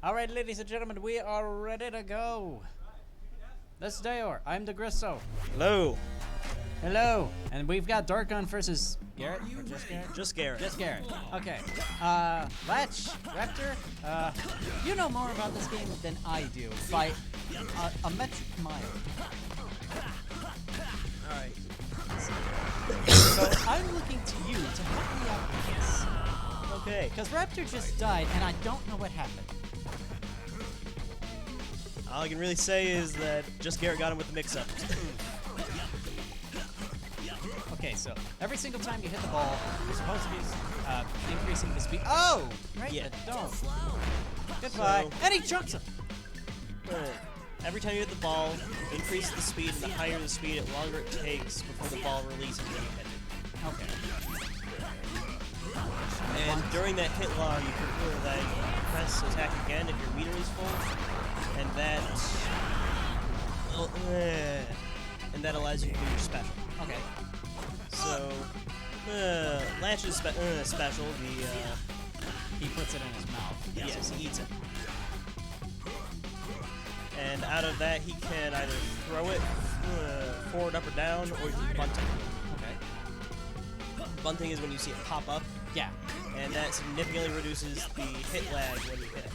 Alright, ladies and gentlemen, we are ready to go. This is Dayor. I'm the Grisso. Hello. Hello. And we've got Darkgun versus Garrett? Or just Garrett? Just Garrett. Just Garrett. Okay. Latch, Raptor, you know more about this game than I do by a metric mile. Alright. So I'm looking to you to help me out with this. Okay. Because Raptor just died and I don't know what happened. All I can really say is that Just Garrett got him with the mix-up. Okay, so every single time you hit the ball, you're supposed to be increasing the speed. Oh! Right, Yeah. but don't. Goodbye. So- And he chunks him! Every time you hit the ball, increase the speed, and the higher the speed, the longer it takes before the ball releases when you hit it. Okay. And during that hit log, you can press attack again if your meter is full, and that allows you to do your special. Okay. So, Latch is special. He puts it in his mouth. Yes, he eats it. And out of that, he can either throw it forward, up, or down, or you can bunt it. Okay. Bunting is when you see it pop up, Yeah. and that significantly reduces the hit lag when you hit it.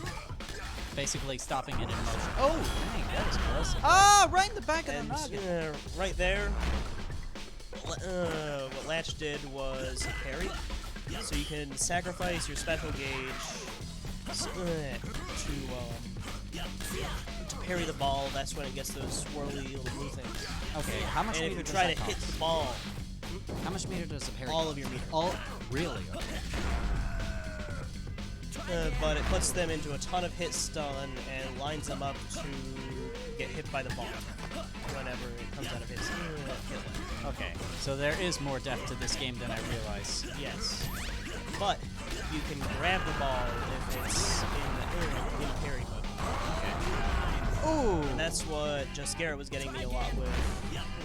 Basically stopping it in motion. Oh, dang, that was close. Ah, right in the back of And the noggin. right there, what Latch did was parry. So you can sacrifice your special gauge to parry the ball. That's when it gets those swirly little blue things. Okay, how much And if meter you does try that to hit cost? the ball, How much meter does the parry all cost? of your meter. All? Really? Okay. But it puts them into a ton of hit stun and lines them up to get hit by the ball whenever it comes out of hit lag. Okay, so there is more depth to this game than I realized. Yes. But you can grab the ball if it's in parry mode. Okay. Ooh! And that's what Just Garrett was getting me a lot with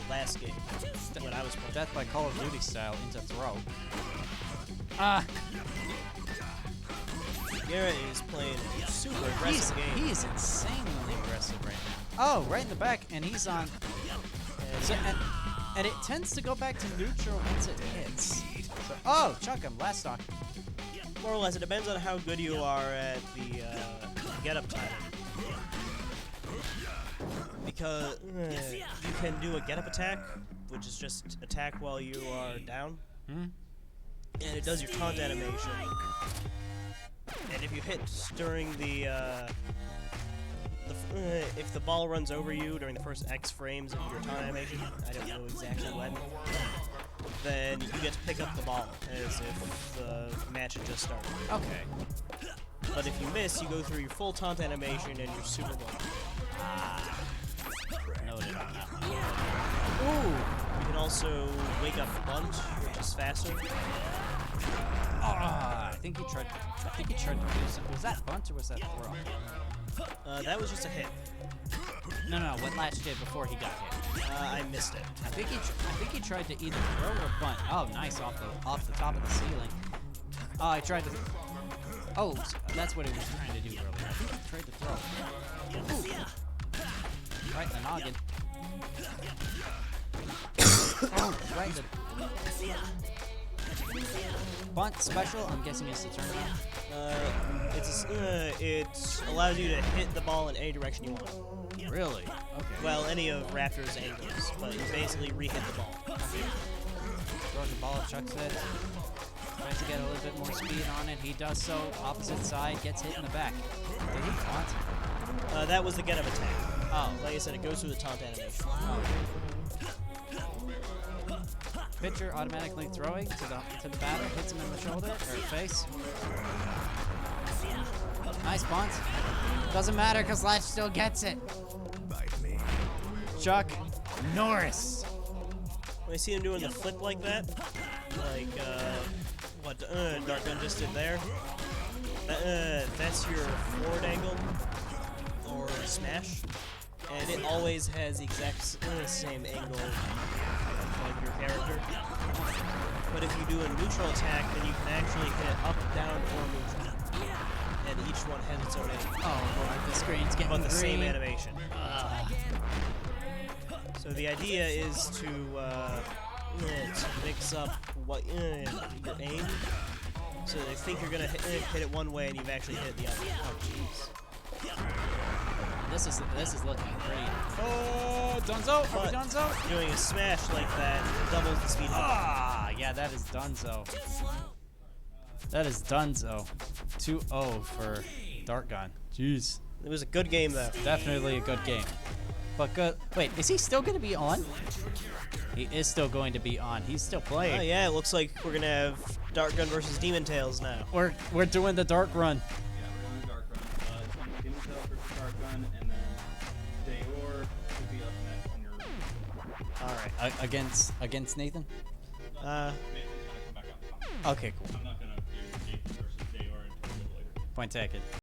last game when I was playing. Death by Call of Duty style into throw. Ah! Garrett is playing a super aggressive game. He is insanely aggressive right now. Oh, right in the back, and he's on. And it tends to go back to neutral once it hits. So, oh, chuck him, last stock. More or less, it depends on how good you are at the get-up time. Because you can do a get-up attack, which is just attack while you are down. And it does your taunt animation. And if you hit during if the ball runs over you during the first X frames of your taunt animation, I don't know exactly when, then you get to pick up the ball as if the match had just started. Okay. But if you miss, you go through your full taunt animation and your super one. Noted on that one. Ooh! You can also wake up bunt, which is faster. I think he tried to do something. Was that bunt or was that throw? That was just a hit. No, what Latch did before he got hit. I missed it. I think he tried to either throw or bunt. Oh, nice off the top of the ceiling. Oh, I tried to. Oh, so that's what he was trying to do earlier. I think he tried to throw. Ooh. Right in the noggin. Oh, right in the. Bunt special. I'm guessing it's the turnaround. It allows you to hit the ball in any direction you want. Really? Okay. Well, any of Raptor's angles, but you basically re-hit the ball. Throws the ball, chucks it. Tries to get a little bit more speed on it. He does so. Opposite side, gets hit in the back. Did he taunt? That was the get-up attack. Oh. Like I said, it goes through the taunt animation. Oh. Pitcher automatically throwing to the batter, hits him in the shoulder or face. Nice bunt. Doesn't matter because Latch still gets it. Chuck Norris. When I see him doing the flip like that, like what Darkgun just did there, that's your forward angle or smash, and it always has the exact same angle like your character. But if you do a neutral attack, then you can actually hit up, down, or neutral. And each one has its own aim. Oh lord, the screen's getting But the same green. animation. So the idea is to mix up what your aim. So they think you're gonna hit it one way and you've actually hit it the other. Oh jeez. This is looking great. Oh, Dunzo! Are we But Dunzo? doing a smash like that doubles the speed. Ah, yeah, that is Dunzo. That is Dunzo. 2-0 for Darkgun. Jeez. It was a good game though. Definitely a good game. But good. Wait, is he still going to be on? He is still going to be on. He's still playing. Oh yeah, it looks like we're gonna have Darkgun versus Demon Tails now. We're doing the dark run. Yeah, we're doing Dark Run. It's gonna be Demon Tails versus Darkgun, and then Dayor will be up next on your. All right. Against Nathan? Nathan's gonna come back on top. Okay, cool. I'm not gonna do Nathan versus Dayor until a little later. Point taken.